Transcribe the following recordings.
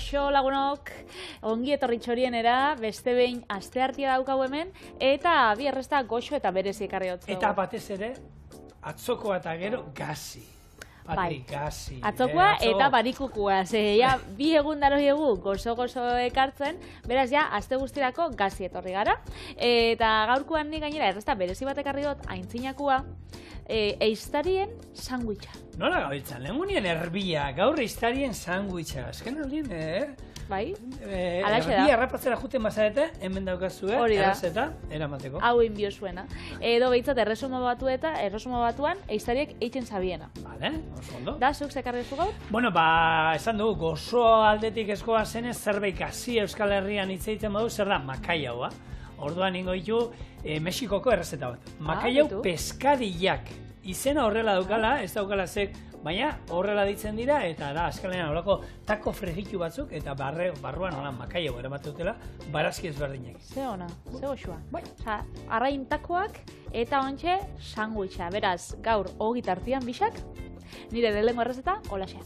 Kaixo lagunok, ongi etorri txorienera, beste behin asteartea daukagu hemen, eta bi erresta goxo eta berezi ekarri dut. Eta batez ere, atzokoa eta gero gazi. Bai, gazi. atzokoa eta barikukua, ja, bi egun daro gozo ekartzen, beraz ja, aste guztirako gazi etorri gara. Eta gaurkoan ni gainera erresta berezi bat ekarri dut, aintzinakoa, eiztarien sandwicha. Nola gabiltzan, lehengunien erbia, gaur eiztarien sandwicha. Azken aldien, Bai? Erbia errapatzera juten bazarete, hemen daukazue, errazeta, eramateko. Hau inbio zuena. Edo behitzat erresumo batuan eiztariek eitzen zabiena. Vale, oso ondo. Da, zuk zekarri zu gaur? Bueno, esan dugu, gozo aldetik eskoa zenez, zerbait gazi Euskal Herrian hitz egiten badu, zer da, makaiaua. Orduan ingo ditu Mexikoko errezeta bat. Makaiau peskadillak. Izena horrela daukala, ez daukala zek, baina horrela ditzen dira, eta da, azkalean horako tako fregitu batzuk, eta barruan hola makaiau eramaten dutela, barazki ezberdinak. Ze ona, ze goxua. Bai. Osa, arrain takoak eta ontxe sandwicha. Beraz, gaur hogi tartian bixak, nire lehengo errezeta, holaxe.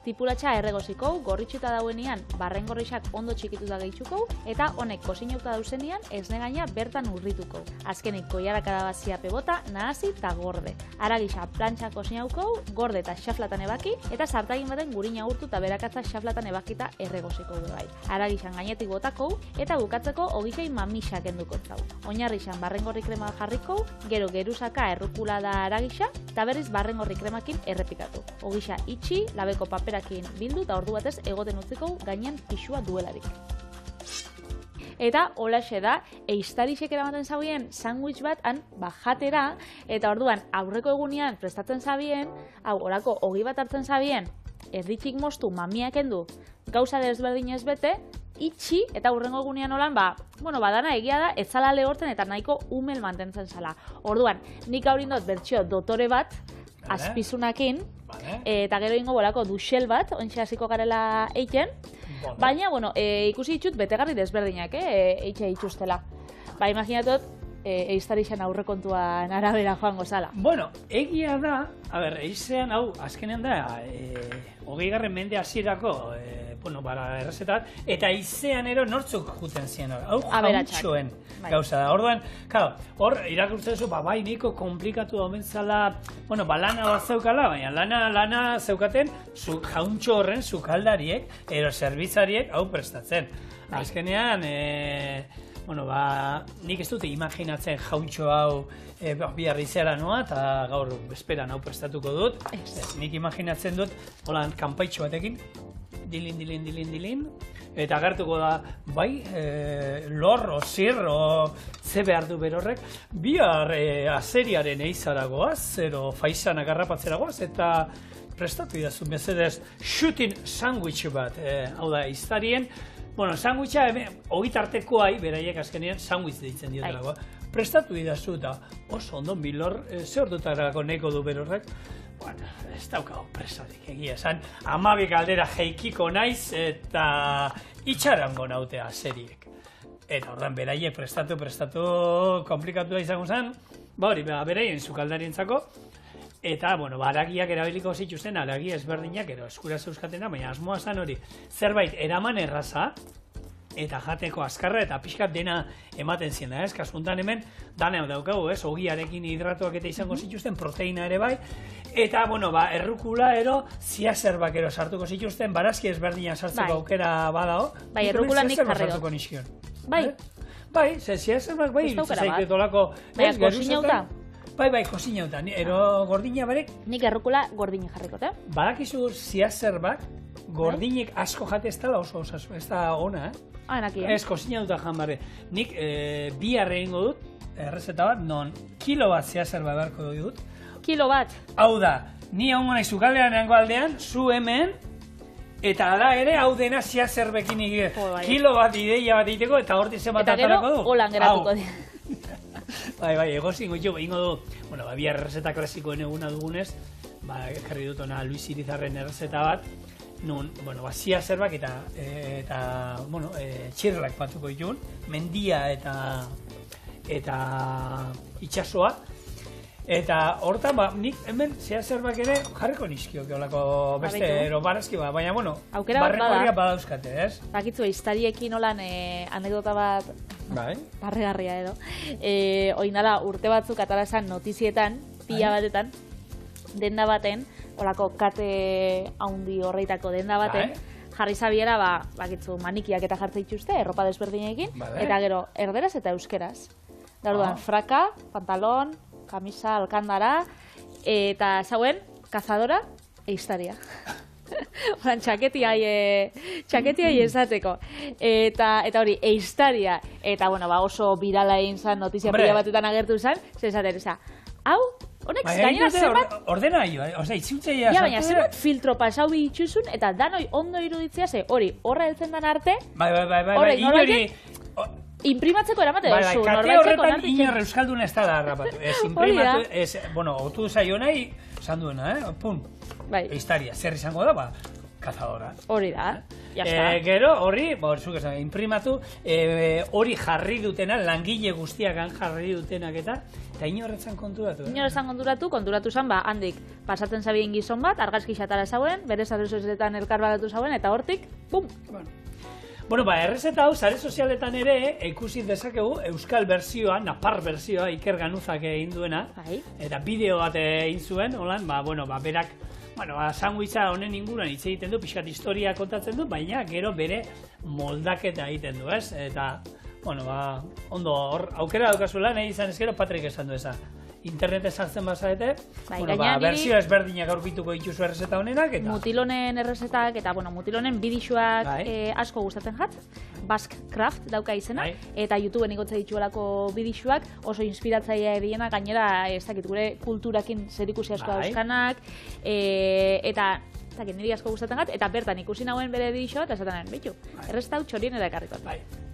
Tipulatxa erregoziko, gorritxuta dauenean barrengorrixak ondo txikituta gehitzuko, eta honek kozinauta dauzenean esne gaina bertan urrituko. Azkenik koiarak adabazia pebota, nahasi eta gorde. Aragisa plantxa kozinauko, gorde eta xaflatan ebaki, eta sartagin baten gurina urtu eta berakatza xaflatan ebakita erregoziko du bai. Aragisan gainetik botako, eta bukatzeko ogisei mamixak enduko zau. Oinarrixan barrengorri krema jarriko, gero geruzaka errukula da aragisa, eta berriz barrengorri kremakin errepikatu. Ogisa itxi, labeko papera bildu eta ordu batez egoten utziko gainean pixua duelarik. Eta holaxe da, eiztarixek eramaten zabien sandwich bat jatera, eta orduan aurreko egunean prestatzen zabien, orako hogi bat hartzen zabien, erditxik moztu mamiak endu, gauza desberdinez bete, itxi eta hurrengo egunean olan, badana egia da, ez zala lehorten eta nahiko umel mantentzen zala. Orduan, nik haurindot bertxio dotore bat, azpizunakin, eta gero ingo bolako duxel bat, ontsa hasiko garela eiten, baina, ikusi ditut betegarri desberdinak, eitxe dituztela. Ba, imaginatot, eiztarixan aurrekontuan arabera joango zala. Bueno, egia da, eizean, hau, azkenean da, 20. mende hasierako, errezetat, eta izean ero nortzuk juten ziren, hau jauntxoen gauza da. Orduan, hor, irakurtzen zu, bai, niko komplikatu dauden zala, lana bat zeukala, baina lana zeukaten, jauntxo horren, sukaldariek, ero zerbitzariek, hau prestatzen. Azkenean, nik ez dute imaginatzen jauntxo hau biharri zela noa, eta gaur bezperan hau prestatuko dut. Nik imaginatzen dut, holan, kanpaitxo batekin, dilin, eta agertuko da, bai, lorro, zirro, ze behar du berorrek, bihar azeriaren eizaragoaz, zero faisanak harrapatzeragoaz, eta prestatu idazu, mesedez, shooting sandwich bat, hau da, eiztarien, sandwicha, ogitartekoai, beraiek azkenean, sandwich deitzen diotelako, prestatu idazu, eta oso ondo, bilor, ze ordutarako neko du berorrek, ez daukago presarik egia esan, 12 galdera jeikiko naiz eta itxarango nautea seriek. Eta ordan beraiek prestatu komplikatu da izango zen, beraien sukaldarientzako, eta, aragiak erabiliko zituzten, aragi ezberdinak, eskura zeuskatena, baina asmoa zen hori, zerbait eraman erraza, eta jateko azkarra eta pixkat dena ematen ziren, kasuntan hemen, dana daukagu, ogiarekin hidratuak eta izango zituzten, proteina ere bai, eta, errukula ero, ziazerbak ero sartuko zituzten, barazki ezberdina sartzeko aukera badao, bai, errukula nik jarri dut. Bai, ziazerbak, bai, zaiketolako, kozinauta. Bai, kozinauta, ero gordina barek. Nik errukula gordina jarrikot, Badakizu ziazerbak, gordinek asko jate ez dela oso osasu, ez da ona, Ez kozinauta jan barre. Nik bihar egingo dut, errezeta bat, non kilo bat ziazerba beharko dut. Kilo bat? Hau da, ni hau nahi zukaldean erango aldean, zu hemen, eta ala ere hau dena ziazerbekin egin. Kilo bat ideia bat egiteko, eta horti zen bat atarako du. Eta gero, holan geratuko dira. Bai, egozin ingo du, bihar errezeta klasikoen eguna dugunez, ekarri dut ona Luis Irizarren errezeta bat, nun, ziazerbak eta txirrak batuko ditun, mendia eta itxasoa, Eta hortan, nik hemen zehazerbak ere jarriko nizkiok olako beste erobarazki baina, bueno, barrengoria badauzkate, ez? Bakitzu, historiekin olan anekdota bat barregarria edo. Oinala, urte batzuk atarazan notizietan, pila batetan, denda baten, olako kate haundi horreitako denda baten, jarri zabiera, bakitzu, manikiak eta jartze dituzte, erropa desberdinekin, eta gero, erderaz eta euskeraz. Orduan, fraka, pantalon, kamisa, alkandara, eta zauen, kazadora, eistaria. Oran, txaketiai esateko. Eta hori, eistaria. Eta, bueno, oso virala egin zan, notizia pila batetan agertu zan, zezaten, hau, honek, gainera zenbat... Ordena jo, itzultzeia... Ja, baina zenbat filtro pasau bitxuzun, eta danoi ondo iruditzea ze, hori, horra heltzen dan arte... Bai, inori... Imprimatzeko eramate duzu, kate horretan inor euskalduna ez da da harrapatu. Ez imprimatu, bueno, otu zaio nahi, esan duena, pun. Eistaria, zer izango da, kazadora. Hori da, jazta. Gero, hori, zuk esan, imprimatu, hori jarri dutena, langile guztiak jarri dutenak eta inorretzan konturatu. Inorretzan konturatu zen, handik, pasatzen zabien gizon bat, argazki xatara zauen, bere zarezoetan elkar badatu zauen, eta hortik, pum! Bueno, errezeta hau, sare sozialetan ere, ikusi dezakegu euskal berzioa, napar berzioa, Iker Ganuzak egin duena, eta bideo bat egin zuen, holan, berak, sanguitza honen inguruan hitz egiten du, pixkat historia kontatzen du, baina gero bere moldaketa egiten du, ez? Eta, ondo, aukera daukazuela, nahi izan ezkero, Patrik esan du eza. Internete sartzen bazaete, berzio ezberdinak aurkituko dituzu errezeta honenak, eta... Mutilonen errezetak, eta, mutilonen bidixuak asko gustatzen jat, Basque Craft dauka izena, eta YouTubeen igotze dituelako bidixuak, oso inspiratzaia edienak, gainera, ez dakit, gure kulturakin zerikusi asko dauzkanak, eta niri asko gustatzen jat, eta bertan ikusi nagoen bere bidixoa, eta esaten behitu, errezeta hau txorien edakarriko.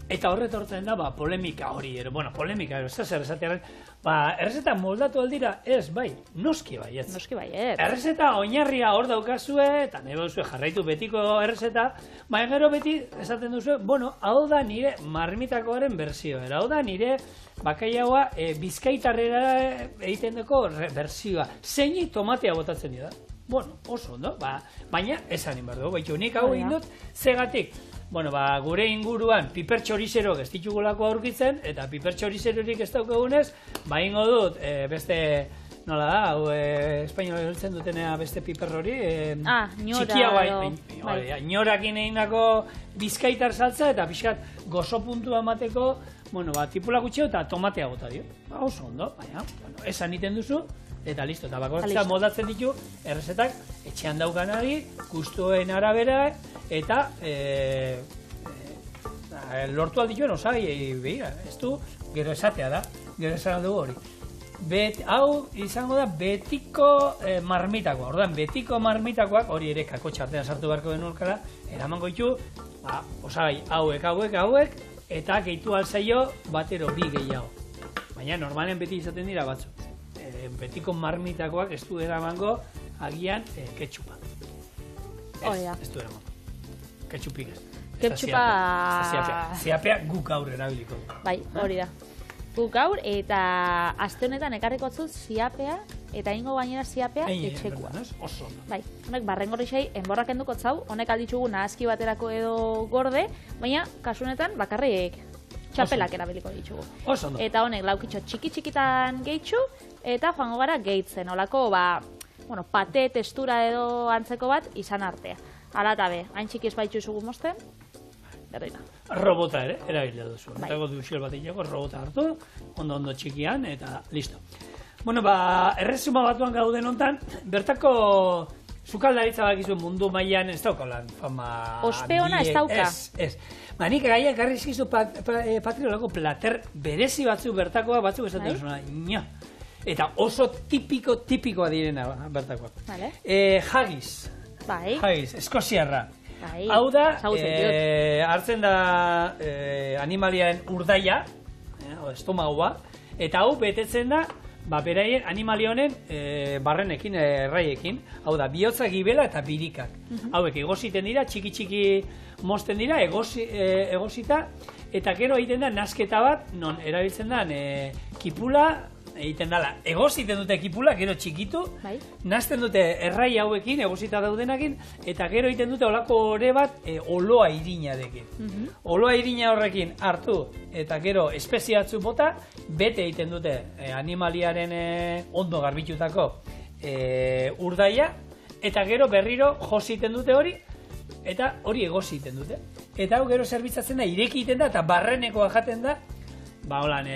Eta horretortzen da, polemika hori, polemika, ez zer esatearen, errezeta moldatu aldira, ez, noski bai, ez. Noski bai, ez. Errezeta oinarria hor daukazue, eta nahi bauzue jarraitu betiko errezeta, gero beti esaten duzu, hau da nire marmitakoaren berzioa, hau da nire bakaiagoa bizkaitarrera egiten duko berzioa, zeini tomatea botatzen dira. Oso, no? Baina, esan inbar dugu, nik hau indut, zegatik, gure inguruan piper txorizerok ez ditugulako aurkitzen, eta piper txorizerorik ez daukagunez, ingo dut, beste, nola da, hau, espainola hiltzen dutenea beste piper hori, Ñora, Ñorakin egindako bizkaitar saltza, eta pixkat gozo puntua emateko, tipula gutxeo eta tomatea bota dio. Oso ondo, baina, esan iten duzu, eta listo, eta bakoitza moldatzen ditu errezetak etxean daukanari, gustuen arabera, eta lortu aldituen osai, behira, ez du, gero esatea da, gero esan dugu hori. Hau izango da betiko marmitakoa, orduan betiko marmitakoak, hori ere kako txartean sartu beharko denurkara, eramango ditu, osagai hauek, eta gehitu alzaio batero bi gehiago. Baina normalen beti izaten dira batzu. Betiko marmitakoak ez du eramango agian ketxupa. Ez du eramango. Ketxupik ez. Ketxupa... Ziapea guk gaur erabiliko. Bai, hori da. Guk gaur eta aste honetan ekarriko atzu ziapea eta ingo gainera ziapea etxekoa. Oso. Bai, honek barrengorrixai enborrak enduko zau, honek alditzugu nahazki baterako edo gorde, baina kasu honetan bakarrik txapelak erabiliko ditugu. Eta honek laukitxo txiki-txikitan gehitzu, eta joango gara gehitzen, olako, pate, testura edo antzeko bat izan artea. Hala eta be, hain txiki ez baitzu zugu mozten, berrina. Robota ere, erabila duzu. Etako duxiol bat egiteko, robota hartu, ondo txikian, eta listo. Erresuma batuan gauden hontan, bertako sukaldaritza bakizu mundu mailan ez daukalan fama... Ospe ona ez dauka. Ez. Nik gaiak garrizkizu patriolako plater berezi batzuk bertakoa batzuk esaten duzuna. Eta oso tipikoa direna bertakoa. Haggis. Haggis, eskoziarra. Hau da, hartzen da animaliaren urdaia, estomagoa, eta hau betetzen da beraien animali honen barrenekin, erraiekin, hau da, bihotza, gibela eta birikak. Hauek egositen dira, txiki mozten dira, egosita, eta gero egiten da nasketa bat, non erabiltzen da kipula, egiten dala, egoziten dute ekipula, gero txikitu, Bai. nazten dute errai hauekin, egozita daudenakin, eta gero egiten dute olako ore bat oloa irinarekin. Oloa irina horrekin hartu, eta gero espeziatzu bota, bete egiten dute animaliaren ondo garbitutako urdaia, eta gero berriro jositen dute hori, eta hori egoziten dute. Eta hau gero zerbitzatzen da, ireki egiten da, eta barrenekoa jaten da, holan,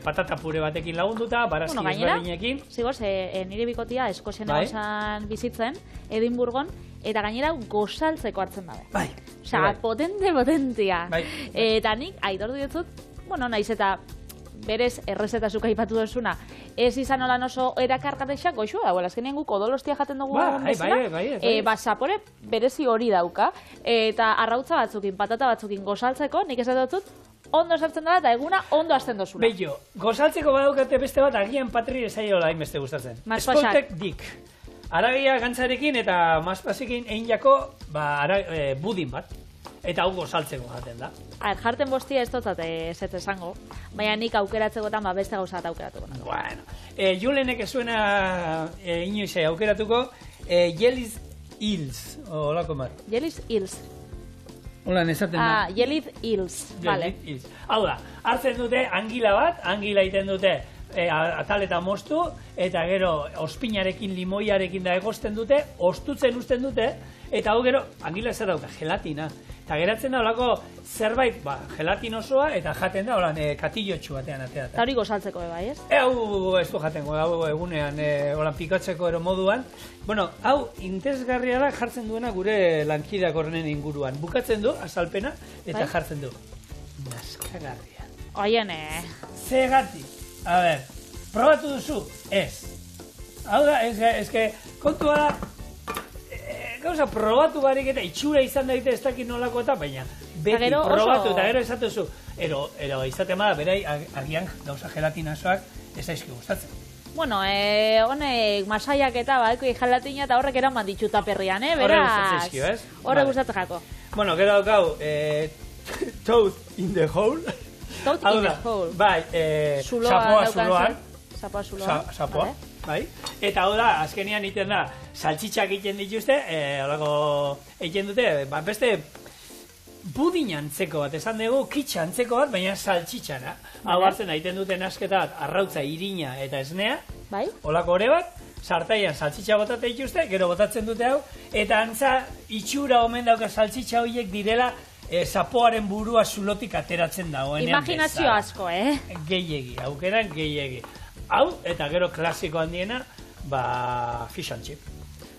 patata pure batekin lagunduta, barazki ezberdinekin. Zigoz, nire bikotia Eskozian egozan bizitzen, Edinburgon, eta gainera gozaltzeko hartzen dabe. Bai. Osea, potentia. Bai. Eta nik, aitortu diotzut, naiz eta berez errezetazuk aipatu duzuna, ez izan olan oso erakargatexak goxua dagoela, azkenean guk odolostia jaten dugu bezala, zapore berezi hori dauka, eta arrautza batzukin, patata batzukin gozaltzeko, nik ez dut ondo sartzen dela eta eguna ondo hasten dozula. Bello, gozaltzeko badaukate beste bat, agian Patri esaiola hainbeste gustatzen. Maspasak. Dik. Aragia gantzarekin eta maspasekin egin jako budin bat. Eta hau gozaltzeko jaten da. Jarten bostia ez dotzat ez esango, baina nik aukeratzekotan beste gauzat aukeratuko. Bueno, Julenek ez zuena inoiz aukeratuko, Jellies Hills, olako mar. Jellies Hills. Holan esaten da. Jellies Hills, vale. Hau da, hartzen dute angila bat, angila egiten dute atal eta moztu, eta gero ospinarekin, limoiarekin da egozten dute, ostutzen uzten dute, eta hau gero, angila zer dauka, gelatina. Eta geratzen da, olako zerbait, gelatin osoa, eta jaten da, holan, katillotxu batean atea. Eta hori gozaltzeko bai, ez? Hau ez du jaten, hau egunean, holan, pikatzeko ero moduan. Bueno, hau, interesgarria da jartzen duena gure lankideak horrenen inguruan. Bukatzen du, azalpena, eta jartzen du. Naskagarria. Oiene. Zegatik. A ber, probatu duzu? Ez. Hau da, eske, kontua da, gauza, probatu barik eta itxura izan daite ez dakit nolako eta, baina beti probatu eta gero esatuzu. Ero izaten bada, berai, agian gauza gelatinasoak ez daizki gustatzen. Bueno, honek masaiak eta badeko gelatina eta horrek eraman ditu taperrian, beraz. Horre gustatzen izkio, ez? Horre gustatzen jako. Bueno, gero daukau, Toad in the Hole. Toad in the Hole. Bai, sapoa zuloan. Sapoa zuloan. Sapoa, bai. Eta hau da, azkenian iten da, saltxitxak egiten dituzte, holako egiten dute, beste budin antzeko bat, esan dugu, kitxa antzeko bat, baina saltxitxana. Hau hartzen egiten duten asketa bat, arrautza, irina eta esnea, holako ore bat, sartaian saltxitxa botate dituzte, gero botatzen dute hau, eta antza itxura omen dauka saltxitxa horiek direla, zapoaren burua zulotik ateratzen dagoenean. Imaginazio asko, Gehiegi, aukeran gehiegi. Hau, eta gero klasiko handiena, fish and chip.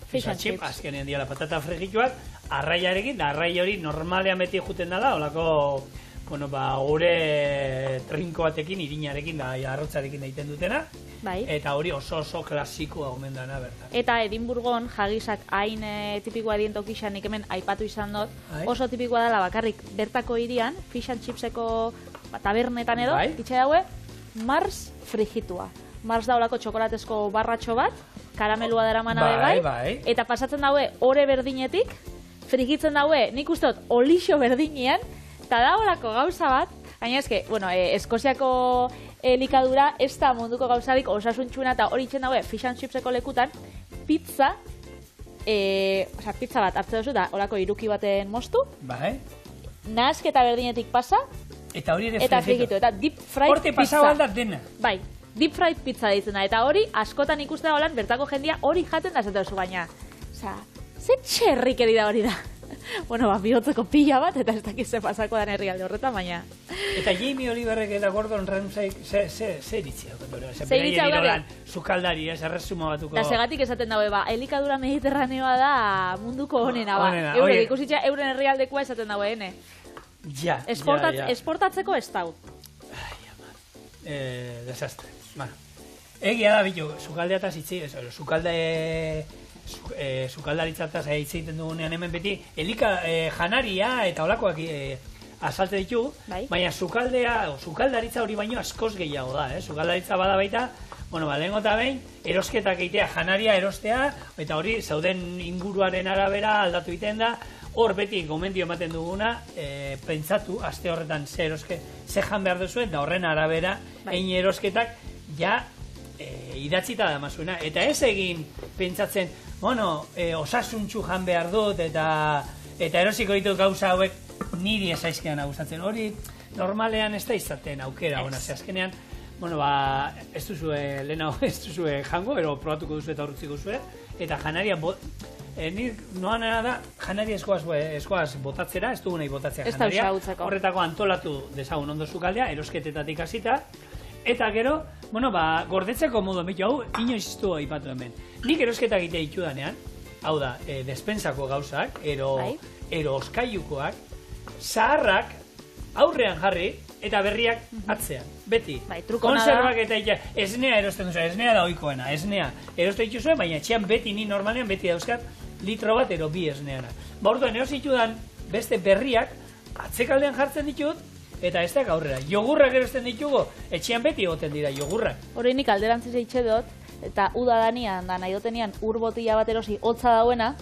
Fish and chip, azkenean diala patata fregituak, arraiarekin, da arrai hori normalean beti juten dala, holako, ore trinko batekin, irinarekin, da arrotzarekin egiten dutena, eta hori oso klasikoa omen dana bertan. Eta Edinburgon jagizak hain tipikoa dien tokixan nik hemen aipatu izan dut, oso tipikoa dela bakarrik bertako hirian, fish and chipseko tabernetan edo, itxe daue, Mars frigitua. Mars daulako txokolatezko barratxo bat, karamelua dara manabe bai, eta pasatzen daue ore berdinetik, frigitzen daue, nik uste dut, olixo berdinean, eta daulako gauza bat, baina eske, Eskoziako elikadura ez da munduko gauzarik osasuntxuna eta hori itzen daue fish and chipseko lekutan, pizza bat hartzen duzu, eta olako iruki baten moztu, nahasketa berdinetik pasa, eta hori ere frigitu, eta deep fried horte pizza. Horte pasau aldat dena. Bai, deep fried pizza ditzen da, eta hori askotan ikusten da holan bertako jendia hori jaten da zentu baina. Osa, ze txerrikeri da hori da. Bueno, bihotzeko pila bat, eta ez dakiz ze pasako dan herrialde horretan, baina... Eta Jamie Oliverrek eta Gordon Ramsay, ze iritzi daukatu? Ze iritzi daukatu? Sukaldari, erresuma batuko... Da segatik esaten daue, elikadura mediterraneoa da munduko honena, Eurek ikusitza, euren herrialdekoa esaten daue, ene. Ja. Esportatzeko ez dau. Desastre. Egia da, bitu, sukaldea eta zitzi, sukaldaritzataz egiten dugunean hemen beti, janaria eta olakoak asalte ditugu, baina sukaldaritza hori baino askoz gehiago da, sukaldaritza bada baita, lehengo eta behin, erosketak egitea, janaria erostea, eta hori zauden inguruaren arabera aldatu egiten da, hor beti gomendio ematen duguna, pentsatu, aste horretan ze jan behar duzuen, eta horren arabera, egin erosketak, ja, idatzita da mazuena, eta ez egin pentsatzen, bueno, osasuntxu jan behar dut, eta erosiko ditut gauza hauek niri esaizkean gustatzen. Hori normalean ez da izaten aukera, ze azkenean, bueno, ez duzue, lehenago ez duzue jango, ero probatuko duzu eta horretziko zue, eta janaria, nik noanera da, janaria eskoaz botatzera, ez dugu nahi botatzea janaria, horretako antolatu dezagun ondo zukaldea, erosketetatik hasita, eta gero, bueno, gordetzeko modu emitu hau, inoiz ez du aipatu hemen. Nik erosketa egitea itudanean, hau da, despensako gauzak, ero oskailukoak, zaharrak aurrean jarri, eta berriak atzean, beti. Konserbak eta esnea erosten duzu, esnea da oikoena, esnea erosten dituzuen, baina etxean beti, ni normalean beti dauzkat litro bat ero bi esneana. Orduan erositudan beste berriak atzekaldean jartzen ditut, eta ez da aurrera. Jogurrak erosten ditugu, etxean beti egoten dira jogurrak. Hori nik alderantziz eitxe dut, eta uda danian, da nahi dutenian ur botila bat erosi hotza dauena,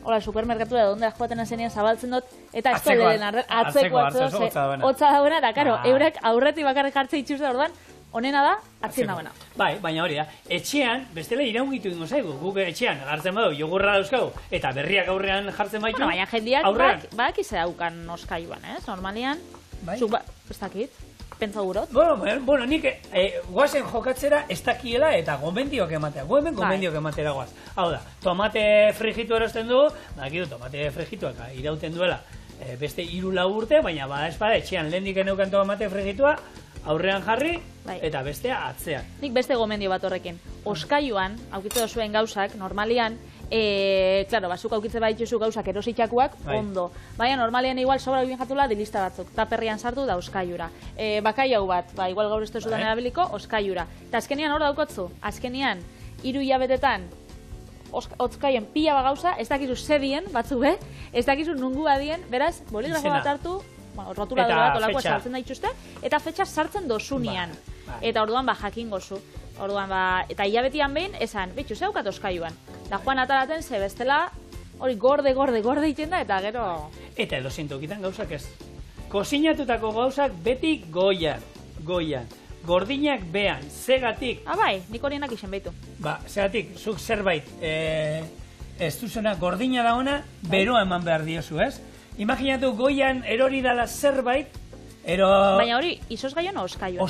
hola, supermerkatura dondera joaten azenean zabaltzen dut, eta ez dut atzeko hotza dauena, eta karo, eurek aurretik bakarrik jartzen dituzte orduan, honena da, atzien dauena. Bai, baina hori da, etxean, bestela iraungitu ingo zaigu, guk etxean jartzen badu, jogurra dauzkagu, eta berriak aurrean jartzen baitu, baina jendiak bakize daukan oskailuan, ez? Normalian, zuk ez dakit, pentsa gurot. Bueno, nik guazen jokatzera ez dakiela eta gomendiok ematea. Gu hemen gomendiok ematera guaz. Hau da, tomate frijitu erosten dugu, dakidu tomate frijituak irauten duela beste 3-4 urte, baina ez bada etxean lehendik eneukan tomate frijitua, aurrean jarri eta bestea atzean. Nik beste gomendio bat horrekin. Oskailuan, aukitze dozuen gauzak, normalian, claro, bazuk aukitze badituzu gauzak erositxakuak, ondo. Baina normalian igual sobra bien jartula dilista batzuk, taperrian sartu da oskailura. Bakaiau bat, igual gaur ez duzudan erabiliko, oskailura. Eta azkenian hor daukotzu, azkenian, 3 hilabetetan, oskaien pila gauza, ez dakizu zedien, batzuk ez dakizu nungu badien, beraz, boligrafo bat hartu, rotuladora bat olakoa sartzen daituzte, eta fetxa sartzen dozunian. Eta orduan jakin gozu. Orduan, eta hilabetian behin, esan, betxu, zeukat oskailuan. Da joan ataraten, ze bestela, hori gorde iten da, eta gero... Eta edo zintokitan gauzak ez. Kozinatutako gauzak beti goian. Gordinak behan, zegatik... Bai, nik horienak isen behitu. Zegatik, zuk zerbait, ez duzuna, gordina da ona, beroa eman behar diozu, ez? Imaginatu goian erori dala zerbait, baina hori, izosgailuan o oskailuan?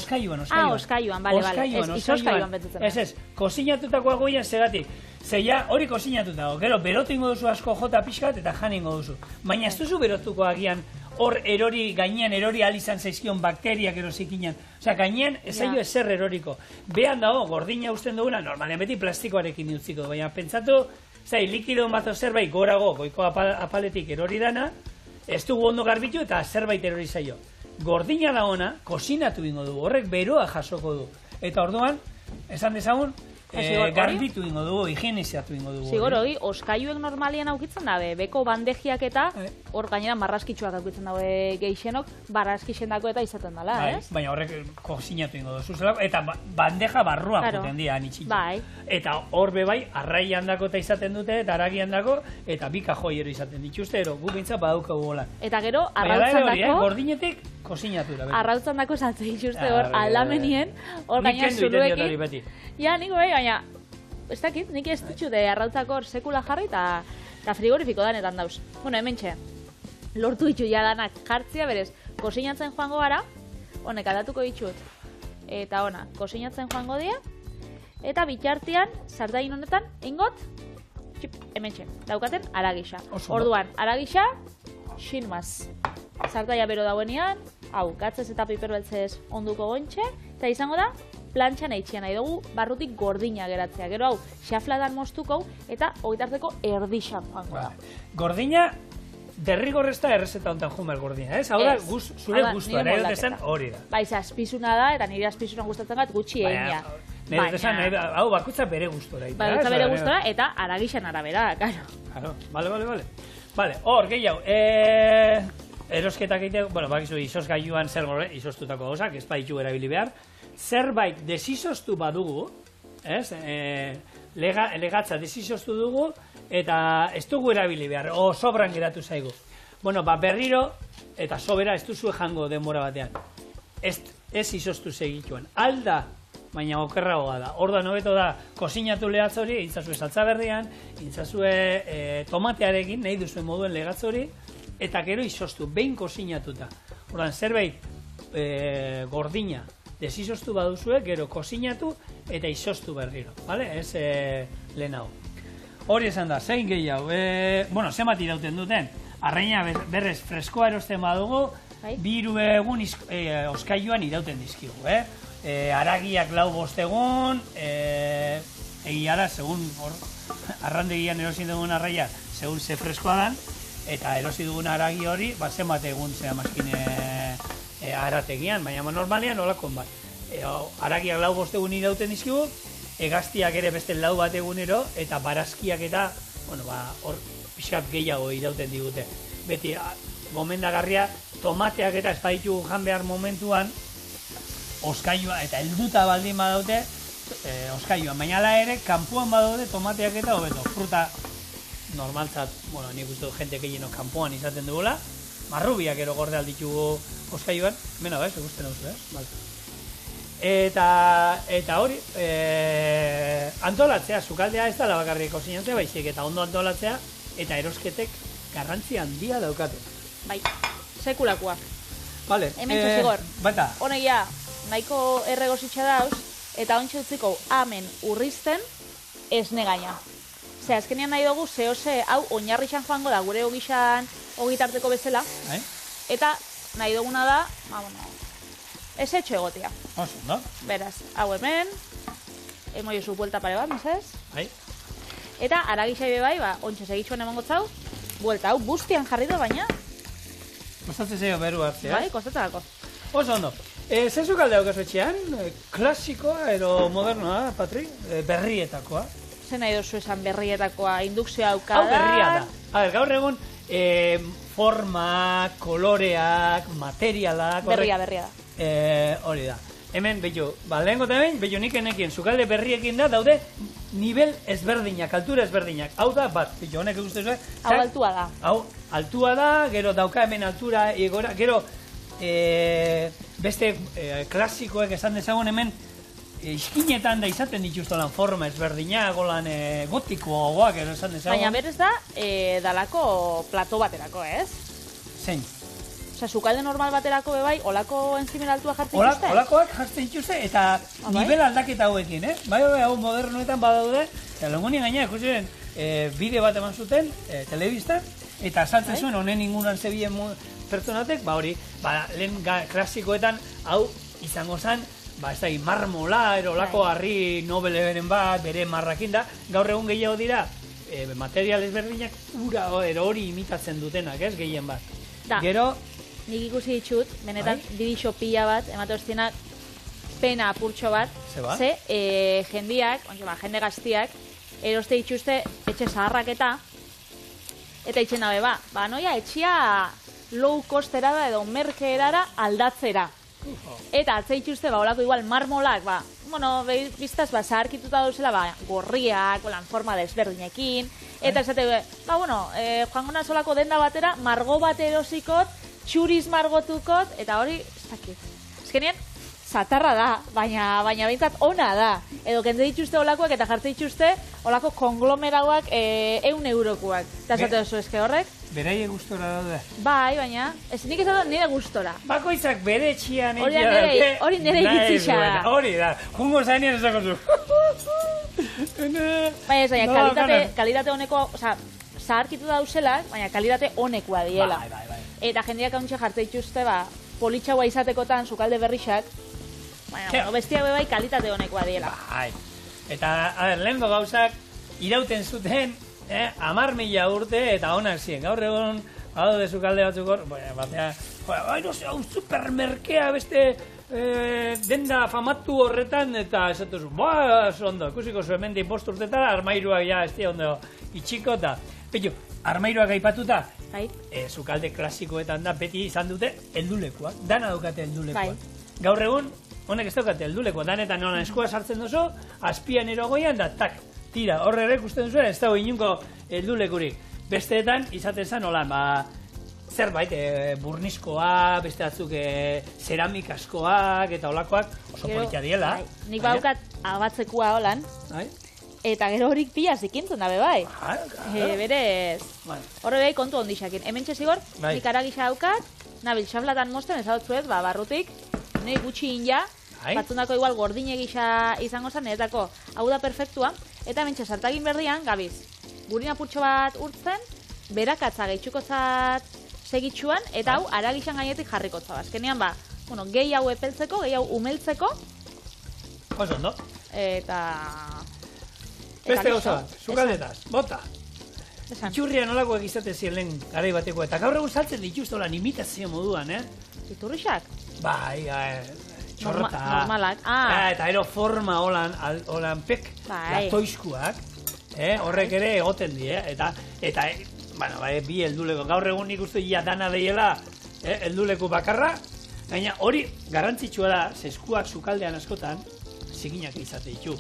Oskailuan. Bale. Izosgailuan betzutzen. Ez, kozinatutakoa goian zegatik. Zeia hori kozinatutago, gero berotu ingo duzu asko jota pixkat eta jan ingo duzu. Baina ez duzu berotuko agian hor gainean erori alizan zaizkion bakteriak erosikinan. Osea, gainean ez zailo ezer eroriko. Behan dago, gordina usten duguna, normalen beti plastikoarekin utziko. Baina pentsatu, likido bazo zerbait gorago, goiko apaletik erori dana, ez dugu ondo garbitu eta zerbait erori zaio. Gordina da ona, kozinatu ingo du, horrek beroa jasoko du. Eta orduan, esan dezagun, garbitu ingo dugu, higienizatu ingo dugu. Zigor hori, oskailuek normalian aukitzen dabe, beko bandejiak eta hor gainera marraskitsuak aukitzen dabe geixenok, barraskixendako eta izaten dela, ez? Baina horrek kozinatu ingo duzu zelako, eta bandeja barruan juten dira anitxitzu. Eta hor bebai, arraian dako eta izaten dute, eta aragian dako, eta bi kajoiero izaten dituzte, ero gu bintza badaukagu gola. Eta gero, arrautzan dako... Gordinetik, kozinatu da. Arrautzan dako saltze dituzte hor, aldamenien, hor gaina zuruekin. Ja, niko baina, ez dakit, nik ez ditxu de arrautzako sekula jarri eta frigorifiko danetan dauz. Bueno, hemen txe, lortu ditxu jadanak jartzia, berez, kozinatzen joango gara, honek aldatuko ditxut, eta ona, kozinatzen joango dira, eta bitartean, sardain honetan, ingot, hemen txe, daukaten aragisa. Orduan, aragisa, xinmaz. Sardaia bero dauenean, hau, gatzez eta piperbeltzez onduko gontxe, eta izango da, plantxan eitxian nahi dugu barrutik gordina geratzea. Gero hau, xafladan moztuko eta oitarteko erdixan joango da. Gordina, derrigorrezta errezeta honetan jumel gordina, ez? Hau da, zure guztua, nahi dut esan hori da. Baiz, azpizuna da, eta nire azpizunan gustatzen bat gutxi egina. Nahi dut esan, hau bakutza bere guztora. Bakutza bere guztora eta aragixan arabera, karo. Bale, hor, gehiago. Erosketak egitea, bueno, bakizu izosgailuan zer gore, izostutako gauzak, ez baditu erabili behar. Zerbait desizostu badugu, ez? Legatza desizostu dugu, eta ez dugu erabili behar, sobran geratu zaigu. Bueno, berriro, eta sobera ez duzu jango denbora batean. Ez izostu segituan. Alda baina okerragoa da. Orduan hobeto da, kozinatu lehatz hori, intzazue saltza berrian, intzazue tomatearekin, nahi duzuen moduen legatz hori, eta gero izostu, behin kozinatuta. Orduan, zerbait gordina desizostu baduzue, gero kozinatu eta izostu berriro, bale? Ez lehenago. Hori esan da, zein gehiago, bueno, zenbat irauten duten, arraina berrez freskoa erosten badugu, 2 egun oskailuan irauten dizkigu, aragiak 4-5 egun, egiara, segun arrandegian erosin dugun arraia, segun ze freskoa dan, eta erosi dugun aragi hori, zenbat egun zera maskine arategian, baina normalean olakon bat. Aragiak 4-5 egun irauten dizkigu, egaztiak ere beste 4 bat egunero, eta barazkiak eta, bueno, hor pixkat gehiago irauten digute. Beti, gomendagarria, tomateak eta espaitugu jan behar momentuan, oskailua, eta helduta baldin badaute, oskailuan. Baina ala ere, kanpoan badaude tomateak eta hobeto. Fruta normaltzat, bueno, nik uste dut jente gehieno kanpoan izaten dugula, marrubiak ero gorde alditugu oskailuan, mena bez, egusten hau zu, Eta hori, antolatzea, sukaldea ez da bakarrik kozinatzea, baizik eta ondo antolatzea, eta erosketek garrantzi handia daukate. Bai, sekulakoak. Vale. Hemen txuzigor. Bata. Honegia, nahiko erregositxa dauz, eta ontsa utziko amen urrizten esne gaina. Zer, azkenean nahi dugu, zehose, hau oinarrixan joango da, gure ogixan ogitarteko bezala, eta nahi duguna da, ez etxo egotia. Oso, no? Beraz, hau hemen, emoio zu buelta pare bat, mesez? Bai. Eta aragixai bebai, ontsa segitxuan emango zau, buelta hau bustian jarri da baina. Kostatzen zeio beru hartzea. Bai, kostatzen dako. Oso, ondo. Zezu kalde hau etxean, klasikoa ero modernoa, Patri, berrietakoa. Zer nahi dozu esan berrietakoa, indukzioa aukada? Hau berria da. A ber, gaur egun, forma, koloreak, materialak... Berria da. Hori da. Hemen, behitu, lehenko eta behin, behitu nik enekien, sukalde berriekin da, daude nivel ezberdinak, altura ezberdinak. Hau da, bat, behitu, honek eguzte zuen. Hau altua da. Hau, altua da, gero dauka hemen altura, egora, gero beste klasikoek esan dezagun hemen, iskinetan da izaten dituzto lan forma ezberdinak, golan gotikoagoak esan dezagun. Baina berez da, dalako plato baterako, ez? Zein? Osa, sukalde normal baterako bebai, olako enzimen altua jartzen dituzte? Olakoak jartzen dituzte eta nivel aldaketa hauekin, Bai, hau modernoetan badaude, eta longonien gaina, ikusten bideo bat eman zuten, telebistan, eta saltzen zuen honen inguruan zebien pertsonatek, hori, lehen klasikoetan, hau izango zen, ez da, marmola, olako harri nobele beren bat, bere marrakin da, gaur egun gehiago dira, material ezberdinak ura hori imitatzen dutenak, gehien bat. Gero, nik ikusi ditut, benetan, bidixo pila bat, emate hostienak, pena apurtxo bat, ze, jendiak, jende gaztiak, eroste dituzte etxe zaharrak eta itxen dabe, noia, etxia low costera da edo merkeerara aldatzera. Eta atze dituzte, olako igual marmolak, biztaz, zaharkituta dauzela, gorriak, olan forma desberdinekin, eta esate, joango nazolako denda batera, margo bat erosikot, txuriz margotukot, eta hori, ez dakit. Ezkenean, zatarra da, baina behintzat ona da. Edo kente dituzte olakoak eta jartze dituzte olako konglomerauak 100 eurokoak. Eta esate oso eske horrek? Beraie gustora daude. Bai, baina, ez nik ez da nire gustora. Bakoitzak bere etxian hori nire iritzitza da. Hori da, jungo zainean ezako zu. Baina ez, baina kalitate honeko, oza, zaharkitu dauzelak, baina kalitate honekoa diela. Bai. Eta jendeak hauntxe jartze dituzte, politxaua izatekotan, sukalde berrixak, baina, bestiak bebai kalitate honekoa diela. Bai. Eta, lehenko gauzak, irauten zuten, 10.000 urte eta onak ziren. Gaur egon, badaude sukalde batzuk hor, baina, hau supermerkea beste denda famatu horretan, eta esatu zu, ondo, ikusiko zu hemen di post urtetan, armairuak ja, ez dira ondo, itxiko eta, petxu, armairuak aipatuta, sukalde klasikoetan da, beti izan dute heldulekoak, dana daukate heldulekoak. Gaur egun, honek ez daukate heldulekoak, danetan nola eskua sartzen duzu, azpian erogoian da, tak, tira, horre ere ikusten duzu, ez dago inunko heldulekurik. Besteetan, izaten zen, holan, zerbait, burniskoa, beste batzuk zeramikaskoak eta olakoak oso politia diela. Nik baukat abatzekua holan, eta gero horik pila zikintzen dabe bai. Berez, horre bai kontu ondixakin. Hemen txezigor, nik aragisa daukat, nabil xaflatan mosten ezagutzuet, barrutik, nahi gutxi inja, batzundako igual gordine gisa izango zen, netako hau da perfektua, eta hemen txezartagin berdian, gabiz, gurin apurtxo bat urtzen, berakatza gehitxukotzat segitxuan, eta hau aragisan gainetik jarrikotza. Azkenean ba, gehi hau epeltzeko, gehi hau umeltzeko. Oso ondo. Eta... Beste gauza bat, sukaldetaz, bota. Iturria nolako egizate ziren lehen garai bateko, eta gaur egun saltzen dituzte olan imitazio moduan, Iturrixak? Bai, txorrota. Normalak, Eta ero forma holan pek, latoizkuak, horrek ere egoten di, eta bueno, bi helduleko, gaur egun nik uste ja dana deiela helduleku bakarra, gaina hori garrantzitsua da, zeskuak sukaldean askotan, ziginak izate ditu.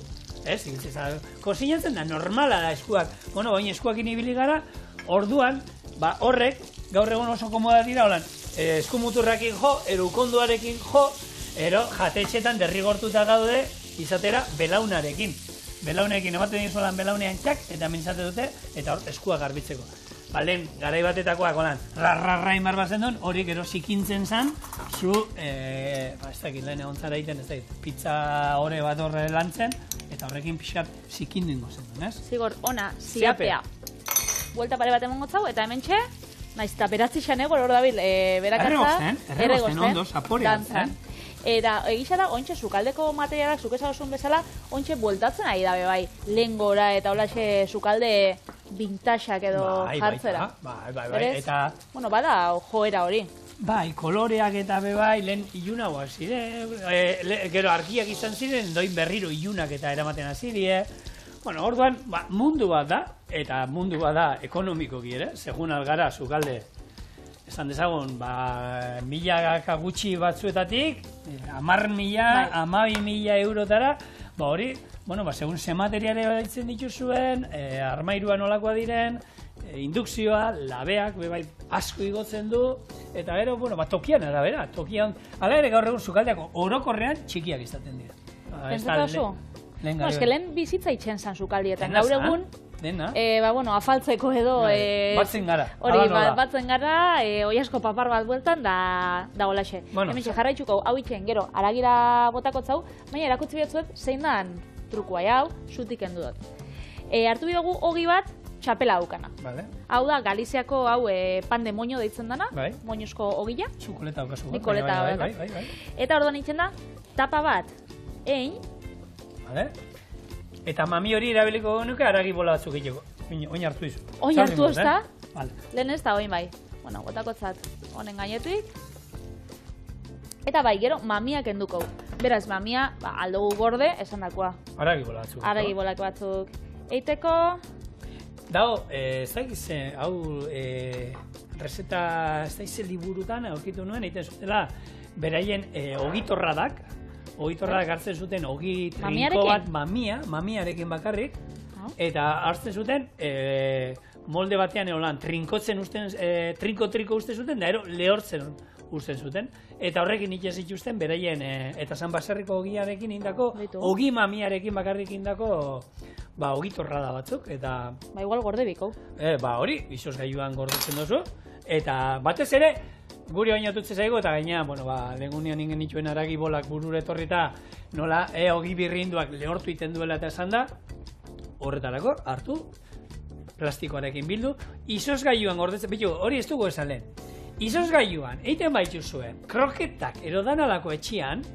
Kozinatzen da, normala da eskuak, baina eskuakin ibili gara, orduan, horrek, gaur egun oso komoda dira, holan, eskumuturrakin jo, erukonduarekin jo, jatetxetan derrigortuta gaude, izatera belaunarekin. Belaunekin, ematen dizuelan belaunean txak, eta mintzate dute, eta hor, eskuak garbitzeko. Lehen, garai batetakoak, holan, rarrarra imar bazen duen, hori gero zikintzen zen, zu, ez dakit, lehen egon zara egiten, ez dakit, pizza hore bat horre lantzen, eta horrekin pixat zikindingo zen duen, ez? Zigor, ona, ziapea. Buelta pare bat emongo zau, eta hemen txe, naiz eta beratzi xanegor hor dabil, berakatza, erregozen, ondo, zaporean zen. Eta egisa da, ointxe sukaldeko materialak, zukezagosun bezala, ointxe bueltatzen ari dabe bai, lehen gora eta holaxe sukalde vintaxak edo jartzera. Bai, eta... Bueno, bada joera hori. Bai, koloreak eta bebai, lehen ilunagoa ziren, gero argiak izan ziren, doin berriro ilunak eta eramaten azidie. Bueno, orduan, mundu bat da, eta mundu bat da ekonomikoki ere, segun algara sukalde, esan dezagun, 1.000 gutxi batzuetatik, 10.000, 12.000 eurotara, hori, segun ze materiale baitzen dituzuen, armairuan olakoa diren, indukzioa, labeak, asko igotzen du, eta gero, tokian arabera, tokian, ala ere gaur egun sukaldeako orokorrean txikiak izaten dira. Pentsatu oso? Eske lehen bizitza itxen zan sukaldietan, gaur egun, afaltzeko edo... Batzen gara. Hori, batzen gara, oiasko papar bat bueltan, da golaxe. Hemen jarraitzuko, hau itxen, gero, aragira botakotzau, baina erakutzi batzuet zein dan trukua, hau, zutik endu dut. Hartu bidugu hogi bat, txapela haukana. Hau da, Galiziako hau pan de moño deitzen dana, moñozko hogila. Zukoleta haukazu. Nikoleta haukazu. Eta orduan itzen da, tapa bat, ein. Eta mami hori erabiliko genuke aragi bola batzuk egiteko. Oin hartu izu. Oin hartu ez da? Lehen ez da, oin bai. Botakotzat honen gainetik. Eta bai, gero mamiak enduko. Beraz, mamia aldugu gorde esan dakoa. Aragi bola batzuk. Aragi bola batzuk. Eiteko... Dago, ez dakize, hau reseta, ez dakize liburutan aurkitu nuen, egiten zutela, beraien ogitorradak, hartzen zuten ogi trinko bat mamiarekin bakarrik, eta hartzen zuten molde batean eolan trinkotzen usten, trinko usten zuten, da ero lehortzen usten zuten, eta horrekin itxez itxusten beraien, eta San Baserriko ogiarekin indako, ogi mamiarekin bakarrik indako, ogitorrada batzuk, eta... igual gorde biko. Hori, izos gaiuan gordetzen dozu, eta batez ere, guri bainatutzen zaigu, eta gaina, legunean ingen itxuen aragi bolak burure etorrita, nola, ogi birrinduak lehortu iten duela eta esan da, horretarako, hartu, plastikoarekin bildu, izos gaiuan gordetzen, bitu, hori ez dugu esan lehen, izos gaiuan, eiten baitu zuen, kroketak erodanalako etxian,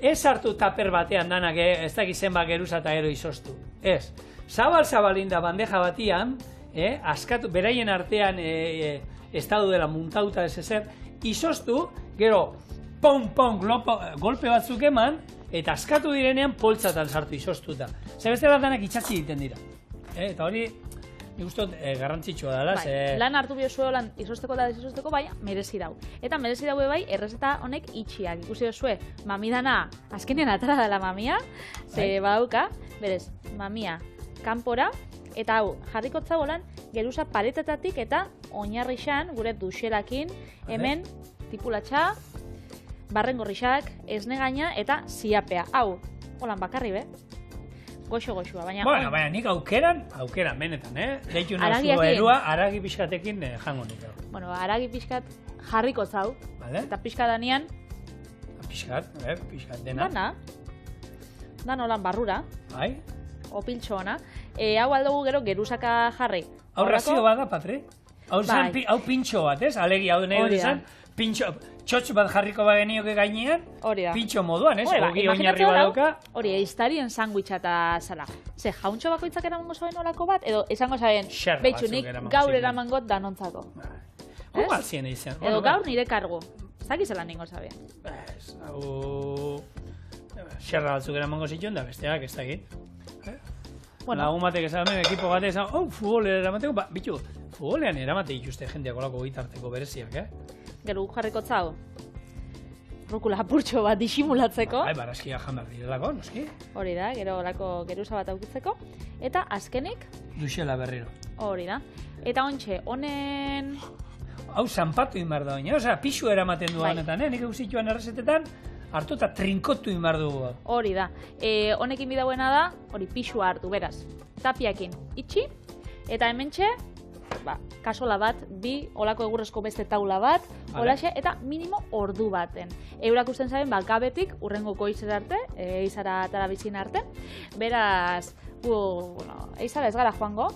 ez hartu taper batean danak, ez dakizen bat geruza eta ero izoztu. Ez, zabal-zabalinda bandeja batian, askatu, beraien artean estadu dela muntauta ez ezer, izoztu, gero, golpe batzuk eman, eta askatu direnean poltsatan sartu izoztuta. Zebestela danak itxatzi egiten dira. Eta hori, nik ustot garrantzitsua dela. Lan hartu biozu lan izosteko eta desizosteko, baina merezi dau. Eta merezi daue bai, errezeta honek itxiak. Ikusi dozue, mamidana, azkenean atara dela mamia, ze badauka, berez, mamia, kanpora, Eta hau, jarriko zagolan, geruza paretetatik eta oinarrixan, gure duxerakin, hemen tipulatxa, barrengorrixak, esnegaina eta ziapea. Hau, holan bakarri be? Goxo-goxua, baina... Bueno, baina nik aukeran benetan, Deitu nazu erua, aragi pixkatekin jango nik. Bueno, aragi pixkat jarriko zau, eta pixkadanean... Pixkat dena. Dan holan barrura. Bai. Opiltxo ona. Hau aldugu gero geruzaka jarri. Hau razio bada, Patri? Hau pintxo bat, ez? Alegi hau nahi dut esan, txotx bat jarriko bagenioke gainean, pintxo moduan, ez? Ogi oinarri badauka. Hori, eiztarien sandwitcha eta zala. Ze, jauntxo bakoitzak eramango zaben olako bat, edo esango zaben, behitxu, nik gaur eramangot danontzako. Hau alzien izan. Edo gaur nire kargu. Zakizelan ningo zaben. Hau... Xerra batzuk eramango zituen da besteak, ez dakit. Lagun batek esan, ekipo batek esan, futbolera eramateko, bitu, futbolean eramate dituzte jendeak olako gitarteko bereziak, Gero jarriko zau, rukula apurtxo bat disimulatzeko. Bai, barazkia jan behar direlako, noski. Hori da, gero olako geruza bat aukitzeko. Eta azkenik... Duxela berriro. Hori da. Eta ontxe, honen... Hau zanpatu inbar da baina, oza, pixu eramaten du honetan, nik eguzituan errezetetan, hartu eta trinkotu inbar dugu. Hori da. Honekin bidauena da, hori pixua hartu, beraz. Tapiakin itxi, eta hementxe, kasola bat, bi, olako egurrezko beste taula bat, holaxe, eta minimo ordu baten. Eurak usten zaben, gabetik, urrengo goizera arte, eizara atara bizin arte. Beraz, eizara ez gara joango,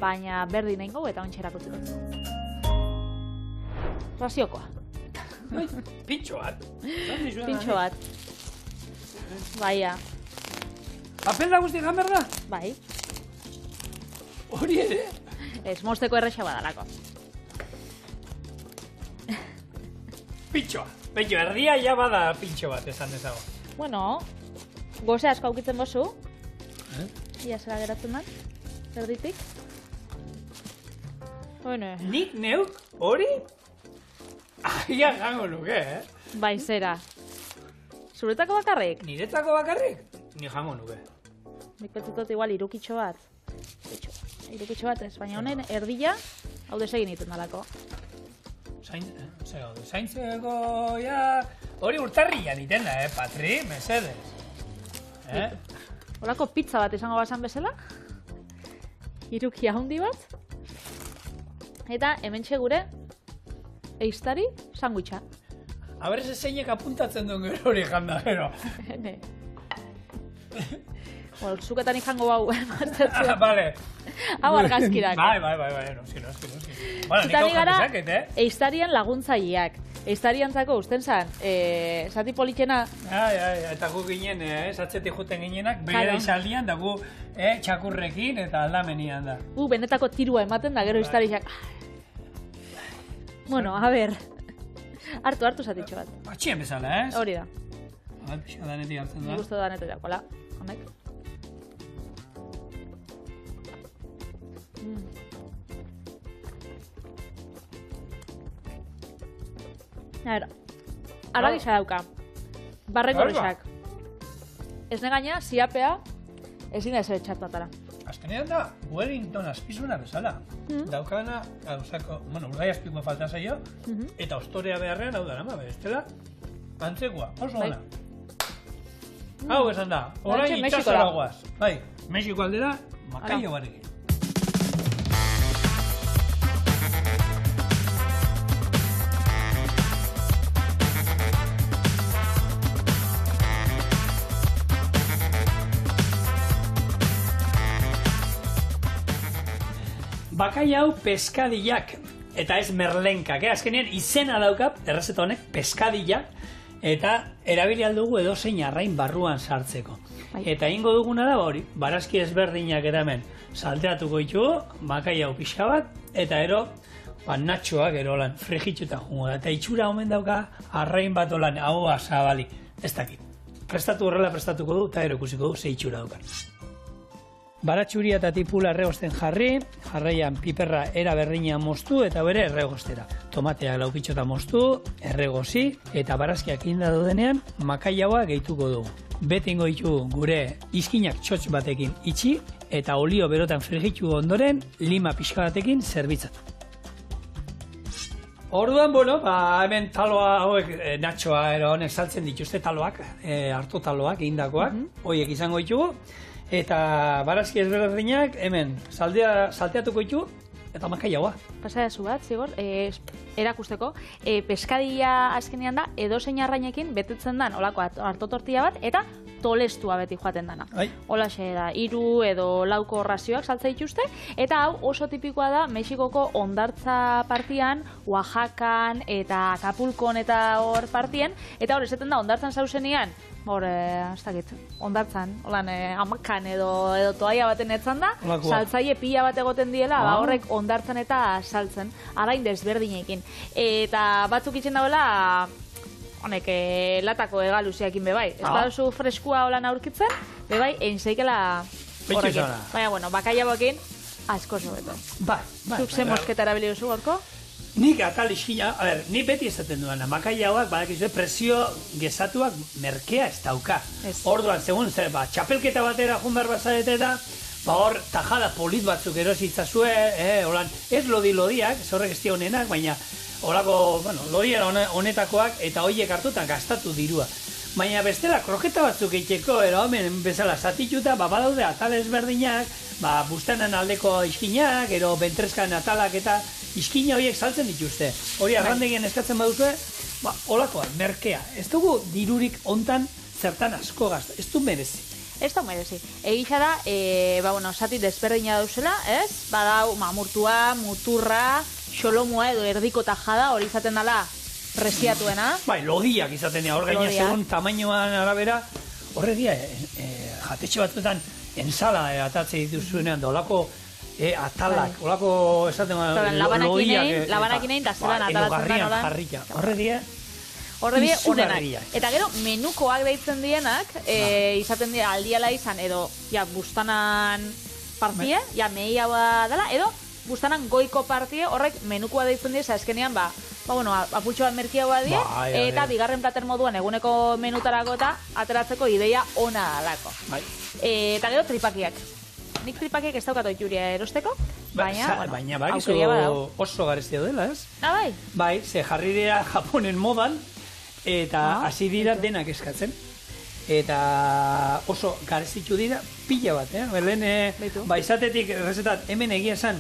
baina berdin egingo eta ontxera kutziko. Raziokoa. Pintxo bat. Pintxo bat. Baia. Papel da guzti gan berda? Bai. Hori ere? Ez, mosteko erresa badalako. Pintxoa. Pintxo, erdia ja bada pintxo bat, esan dezago. Bueno, goze asko aukitzen bozu. Ia zera geratzen da, erditik. Bueno. Nik neuk hori? Aia jango nuke, Bai, zera. Zuretako bakarrik? Niretako bakarrik? Ni jango nuke. Nik petzutot igual irukitxo bat. Irukitxo bat ez, baina honen erdila hau desegin iten dalako. Zaintzeko, ja... Hori urtarrian iten da, Patri, mesedez. Horako pizza bat izango basan bezala. Irukia handi bat. Eta hementxe gure eiztari sandwicha. Aber ez zeinek apuntatzen duen gero hori janda, gero. Bueno, zuketan ikango hau maztatzen. Bale. Hau argazkirak. Bai, noski. Bueno, nik hau jatezaket, eiztarian laguntzaileak. Eiztariantzako usten zan, zati politxena... Eta gu ginen, atzetik juten ginenak, bere izaldian, da gu txakurrekin eta aldamenian da. Benetako tirua ematen da, gero eiztariak... Bueno, a ver... Hartu zatitxo bat. Batxien bezala, ez? Hori da. Pixo danetik hartzen da. Nik uste danetik dakola, honek. A ver, aragisa dauka. Barrengorrixak. Esne gaina, ziapea, ezin da ezer txartatara. Azkenean da, Wellington azpizuna bezala. Daukana, urdai azpiko falta zaio, eta ostorea beharrean hau dara, bestela, antzekoa, oso gana. Hau esan da, orain itxasora guaz. Bai, Mexiko aldera, makaio barekin. Bakai hau peskadillak, eta ez merlenkak, azkenean izena daukat, errezeta honek, peskadillak, eta erabili aldugu edozein arrain barruan sartzeko. Eta ingo duguna da hori, barazki ezberdinak eta hemen salteatuko ditugu, bakai hau pixka bat, eta ero, natxoak ero lan frigitxuta jungo da, eta itxura omen dauka arrain bat olan ahoa zabali, ez dakit. Horrela prestatuko du, eta ero ikusiko du ze itxura daukan. Baratxuria eta tipula erregosten jarraian piperra era berdina moztu eta bere erregostera. Tomateak laukitxota moztu, erregozi eta barazkiak inda dudenean makaiaua gehituko dugu. beti ingo ditu gure izkinak txotx batekin itxi, eta olio berotan frigitu ondoren, lima pixka batekin zerbitzatu. Orduan, bueno, hemen taloa hauek, natxoa, honek saltzen dituzte taloak, harto taloak, egindakoak, horiek izango ditugu, eta barazki ezberdinak, hemen, salteatuko ditugu, eta makaiagoa. Pasadazu bat, Zigor, erakusteko, peskadia azkenean da, edozein arrainekin betetzen dan, olako harto tortilla bat, eta tolestua beti joaten dana. Holaxe da, 3 edo 4 razioak saltza dituzte, eta hau oso tipikoa da Mexikoko hondartza partian, Oaxacan eta Acapulcon eta hor partien, eta hor esaten da hondartzan zauzenean, hor, ez dakit, hondartzan, holan, amakan edo toaia baten etzan da, saltzaile pila bat egoten diela, horrek hondartzan eta saltzen, arain desberdinekin. Eta batzuk itzen dauela, honek, latako egaluziakin bebai. Ez baduzu freskua holan aurkitzen, bebai, einzeikela horrekin. Baina, bueno, bakaiagoekin, asko zobeto. Zuk ze mosketa erabili duzu, gorko? Nik atal iskina, ni beti esaten duena, makaiagoak, badakizue, presio gezatuak merkea ez dauka. Orduan, segun, txapelketa batera junbar bazarete da, hor, tajada polit batzuk erositzazue, holan, ez lodi-lodiak, zorrek ez honenak, baina horako, bueno, lodiera honetakoak, eta horiek hartutan gastatu dirua. Baina bestela, kroketa batzuk eiteko, hemen bezala zatituta, badaude atal ezberdinak, bustanan aldeko iskinak, ero bentreskan atalak eta iskina horiek saltzen dituzte. Hori arrandegien eskatzen baduzue, holakoa, merkea. Ez dugu dirurik hontan zertan asko gazta, ez du merezi. Ez da merezi. Egisa da, zati desberdina dauzela, ez? Badau, mamurtua, muturra, xolomua edo erdiko tajada, hori izaten dela presiatuena. Lodiak izaten dira, hor gaina segun tamainoan arabera, horre dira, jatetxe batzuetan ensala atatze dituzuenean, da olako atalak, olako esaten lodiak. Labanakin egin, eta zelan atalatzen da nola. Horre dira, unenak. Eta gero, menukoak deitzen dienak, izaten dira aldiala izan, edo, bustanan partie, mehia dela, edo, bustanan goiko partie, horrek menukoa deitzen dira, azkenean, apurtxo bat merkiagoa die, eta bigarren plater moduan eguneko menutarako eta ateratzeko ideia ona alako. Eta gero, tripakiak. Nik tripakiak ez daukat oituria erosteko, baina oso garezia dela, ez? Bai? Bai, ze jarri dira Japonen modan, eta hasi dira denak eskatzen. Eta oso garezitu dira pila bat, Belen, izatetik errezetat hemen egia esan,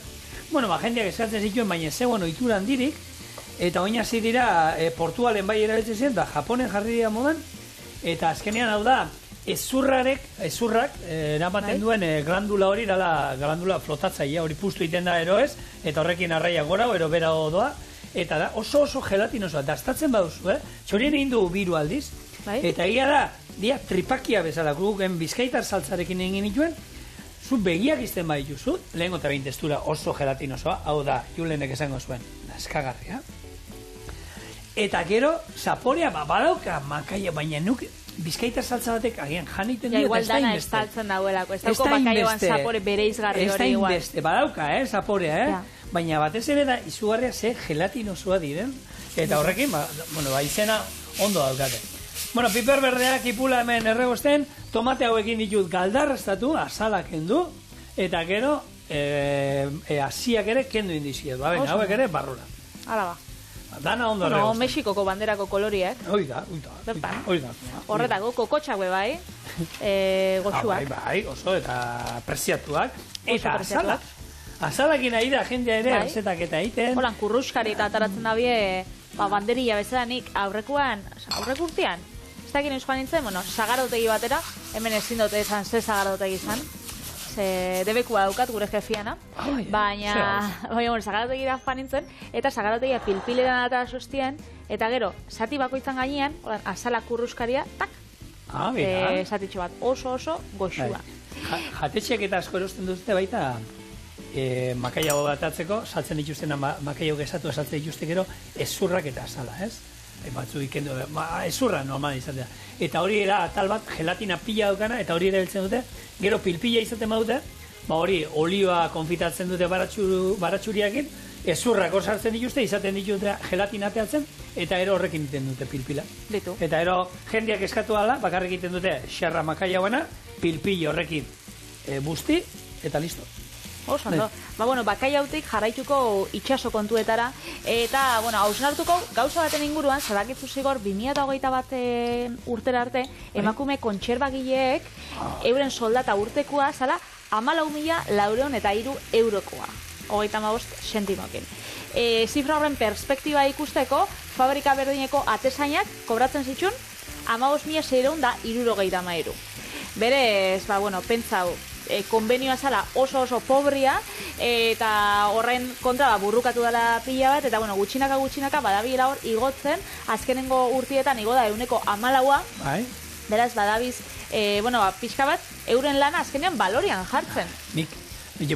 jendeak eskatzen zituen, baina zegoen oitura handirik, eta oin hasi dira Portugalen bai erabiltzen ziren, eta Japonen jarri dira modan, eta azkenean hau da, ezurrak eramaten duen glandula hori, glandula flotatzaia, hori puztu egiten da ero ez, eta horrekin arraia gora, ero bera doa, eta da oso gelatinosoa, dastatzen baduzu, txorien egin dugu biru aldiz, eta egia da, dia tripakia bezala, guken bizkaitar saltzarekin egin dituen, zu begiak izten badituzu, lehengo eta behin testura oso gelatinosoa, hau da, Julenek esango zuen, eskagarria. Eta gero, zaporea badauka makaia, baina nuk bizkaitar saltza batek agian janiten dut, igual dana estaltzen dauelako, ez dauko bakaioan zapore bereizgarri hori igual. Ez da badauka, zaporea, baina batez ere da izugarria ze gelatinosoa diren, eta horrekin, izena ondo daukate. Piper berdeak ipula hemen erregosten, tomate hauekin ditut galdarrastatu, azalak kendu, eta gero, asiak ere kendu indiziet, hauek ere barrura. Hala ba. Dana ondo erregosten. Mexikoko banderako koloriek. Oida. Horretako, kokotxak bai, goxuak. Bai, oso, eta preziatuak. Eta azalak. Azalakin ari da jendea ere, errezetak eta egiten. Holan, kurruskari eta ataratzen dabie, banderilla bezala nik aurrek urtean. Ez dakin euskoan nintzen, sagarotegi batera, hemen ezin dute izan, ze sagarotegi izan. Debekua daukat gure jefiana, baina sagarotegi da joan nintzen, eta sagarotegia pilpiletan atara sostien, eta gero, sati bakoitzan gainean, azala kurruskaria, tak, satitxo bat, oso goxua. Jatetxeak eta asko erosten duzte baita, makaiago batatzeko, saltzen dituztena makaiago gesatu saltzen dituzte gero, ezurrak eta azala, ez? Batzu ikendu, ezurra normal izatea. Eta hori era atal bat, gelatina pila daukana, eta hori erabiltzen dute, gero pilpila izaten badute, hori olioa konfitatzen dute baratxuriakin, ezurrak hor sartzen dituzte, izaten dituzte gelatina ateatzen, eta ero horrekin egiten dute pilpila. Ditu. Eta ero jendeak eskatu ala, bakarrik egiten dute xerra makaia buena, pilpil horrekin busti, eta listo. Oso, no? Bakailautik jarraituko itxaso kontuetara, eta, hausnartuko gauza baten inguruan, zabakitzu zigor, 2021 urtera arte, emakume kontserbagileek euren soldata urtekoa, zala, 14.403 eurokoa. 35 sentimokin. Zifra horren perspektiba ikusteko, fabrika berdineko atezainak kobratzen zitsun 15.663. Berez, pentsau, konbenioa zala oso pobria, eta horren kontra burrukatu dela pila bat, eta gutxinaka badabiela hor igotzen, azkenengo urtietan igo da 14%, beraz badabiz, pixka bat, euren lana azkenean balorian jartzen. Nik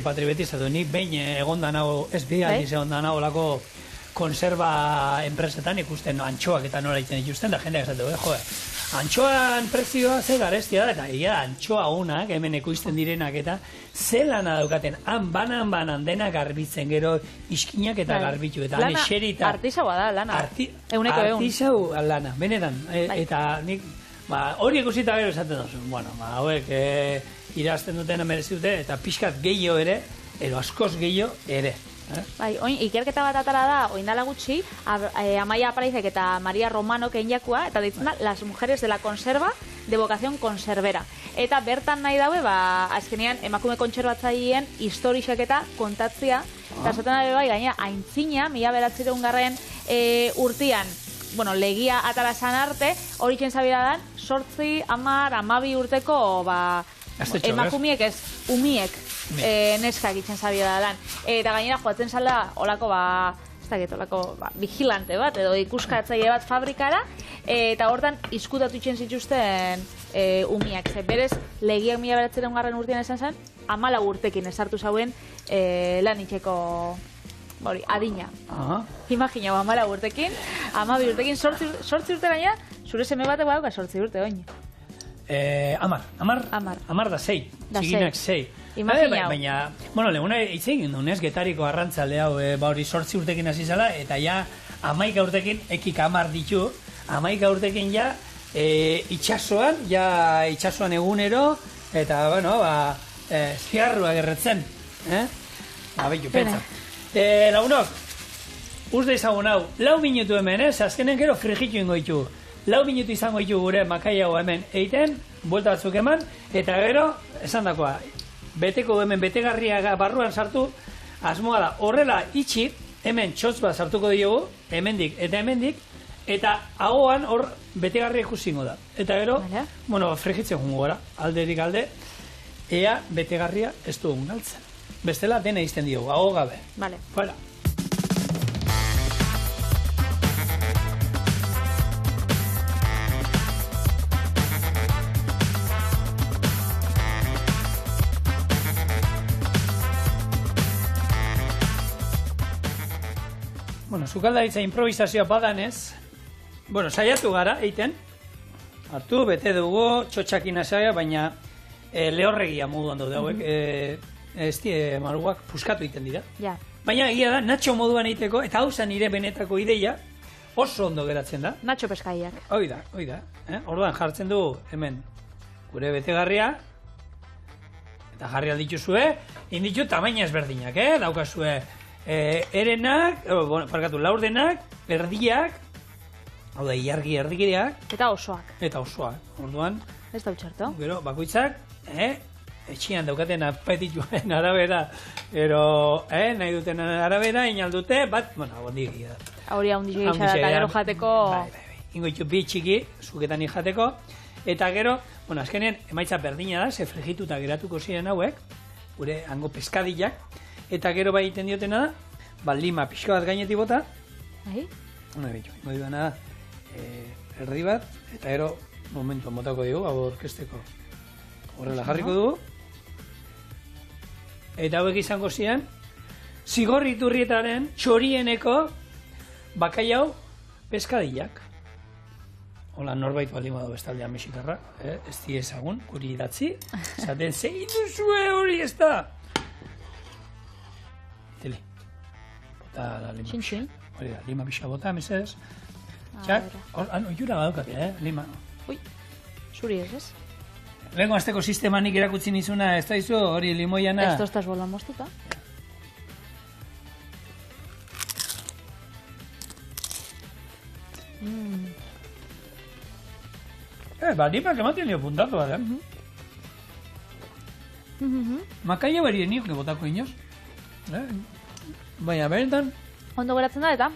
patri beti zatu, nik behin egondan hau, ez bi aldiz egondan hau lako konserva enpresetan ikusten antxoak eta nola egiten dituzten, da jendeak esatu, antxoan prezioa ze garestia da, eta antxoa honak, hemen ekoizten direnak eta ze lana daukaten, banan dena garbitzen, gero iskinak eta garbitu, eta anexerita. Artisaua da, lana. Euneko lana, benetan, eta nik, hori ikusita gero esaten duzu, hauek irazten dutena merezi dute, eta pixkat gehiago ere, edo askoz gehiago ere. Ikerketa bat atara da, oindala gutxi, Amaia Aparaizek eta Maria Romano keinakua, eta ditzen da, las mujeres de la conserva de vocación conservera. Eta bertan nahi daue, azkenean emakume kontserbatzaileen historiak eta kontatzia, eta esaten dabe gaina, aintzina, 1900 urtean, legia atara zan arte, hori txenzabira dan, 8, 10, 12 urteko, emakumiek ez, umiek neskak itzen zabia da lan. Eta gainera joatzen zala olako, vigilante bat, edo ikuskatzaile bat fabrikara, eta hortan izkutatu itzen zituzten umiak. Berez, legiak 1900 urtean esan zen, 14 urtekin esartu zauen lan itxeko adina. Imaginau, 14 urtekin, 12 urtekin, 8 urte gaina, zure seme batek badauka 8 urte oin. Amar da 6, txikinak 6. Imaginau. Baina, lehuna itzegin dunez, Getariko arrantzale hau, hori 8 urtekin hasi zala, eta ja, 11 urtekin, ekik 10 ditu, 11 urtekin ja, itxasoan egunero, eta, ziarrua gerretzen. Behitu, pentsa. Launok, uste izagun hau, 4 minutu hemen, azkenen gero frigitu ingo ditu. 4 minutu izango ditu gure makaiago hemen eiten, buelta batzuk eman, eta gero, esan dakoa, beteko hemen betegarria barruan sartu, asmoa da, horrela itxi, hemen txotz bat sartuko diogu, hemendik eta hemendik, eta ahoan hor betegarria ikusingo da. Eta gero, frigitzen jungo gara, alderik alde, ea betegarria ez dugun galtzen. Bestela dena izten diogu, aho gabe. Vale. Fuera. Sukaldaritza improvisazioa badanez, saiatu gara, eiten, hartu, bete dugu, txotxakin asaia, baina lehorregia moduan daude hauek, ez die maluak puskatu egiten dira. Baina egia da, natxo moduan egiteko, eta hau zen nire benetako ideia, oso ondo geratzen da. Natxo peskaiak. Hoi da. Orduan jartzen du hemen gure betegarria, eta jarri aldituzue, inditu tamaina ezberdinak, daukazue erenak, laurdenak, erdiak, hau da, iargi erdikideak. Eta osoak. Orduan, ez da utxarto. Gero, bakoitzak, etxian daukaten apetituen arabera, nahi duten arabera, inaldute, bat, hondik egia da. Hori handik egia da, eta gero jateko... Ingo ditu bi txiki, zuketan jateko, eta gero, azkenean, emaitza berdina da, ze frigituta geratuko ziren hauek, gure hango peskadillak, eta gero bai egiten diotena da, lima pixka bat gainetik bota, ingo duena erdi bat, eta gero momentuan botako dugu, hau orkesteko horrela jarriko dugu, eta hauek izango ziren, zigorriturrietaren txorieneko bakaiau peskadillak. Hola, norbait baldin badu bestaldean mexikarra, ez di ezagun, guri idatzi, zaten zein duzue hori ez da. Tele. Eta lima Txin-txin. Hori da, lima pixa bota, mesedez. A Txak, ver. oiura badaukate, lima. Ui, zuri ez? Lehenko azteko sistemanik erakutsi nizuna, ez da izu, hori limoiana. Esto estás bolan moztuta. Limak ematen dio puntatu bat, Makaia berien niok botako inoz. Baina, berentan... Ondo geratzen da, eta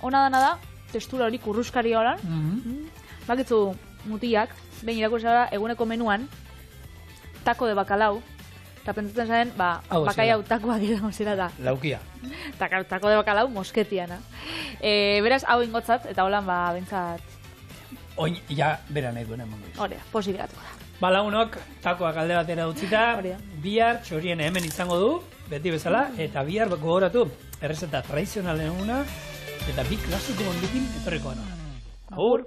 ona dana da, testura hori kurruskari horan. Bakitzu mutilak, behin irakurtzara eguneko menuan, tako de bakalau, eta pentsatzen zaren, bakai hau takoak edo zera da. Laukia. Tako de bakalau mosketiana. Beraz, hau ingotzat, eta holan, bentsat... Oin, ja, bera nahi duen emango izu. Horea, posi geratuko da. Lagunok, takoak alde batera utzita, bihar txorien hemen izango du, beti bezala, eta bihar gogoratu, errezeta tradizionalen eguna, eta bi klasiko ondikin etorriko gana. Agur!